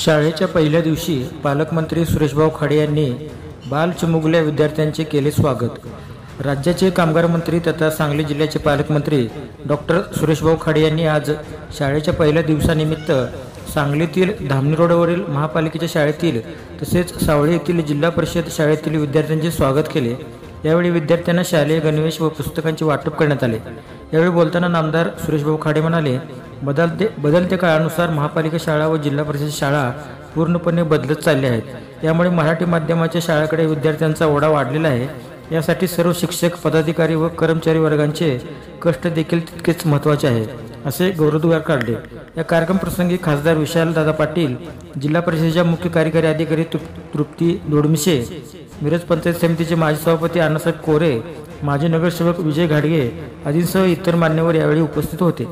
शाळेच्या पहिल्या दिवशी पालकमंत्री सुरेशभाऊ खाडे यांनी बालचिमुकल्या विद्यार्थ्यांचे केले स्वागत। राज्याचे कामगार मंत्री तथा सांगली जिल्ह्याचे पालकमंत्री डॉक्टर सुरेशभाऊ खाडे यांनी आज शाळेच्या पहिल्या दिवसानिमित्त सांगलीतील धामणी रोडवरील महापालिकेच्या शाळेतील तसेच सावळी येथील जिल्हा परिषद शाळेतील विद्यार्थ्यांचे स्वागत केले। यावेळी विद्यार्थ्यांना शालेय गणवेश व पुस्तकांचे वाटप करण्यात आले। यावेळी बोलताना नामदार सुरेशभाऊ खाडे म्हणाले, बदलत्या काळानुसार महापालिका शाळा व जिल्हा परिषद शाळा पूर्णपणे बदलत चालल्या आहेत। यामुळे मराठी माध्यमाच्या शाळेकडे विद्यार्थ्यांचा ओढा वाढलेला आहे। यासाठी सर्व शिक्षक, पदाधिकारी व कर्मचारी वर्गांचे कष्ट देखील तितकेच महत्त्वाचे आहे, असे गौरवोद्गार काढले। या कार्यक्रम प्रसंगी खासदार विशालदादा पाटील, जिल्हा परिषदेच्या मुख्य कार्यकारी अधिकारी तृप्ती दोडमिशे, मिरज पंचायत समितीचे माजी सभापती अण्णासाहेब कोरे, माजी नगरसेवक विजय घाडगे आदींसह इतर मान्यवर यावेळी उपस्थित होते।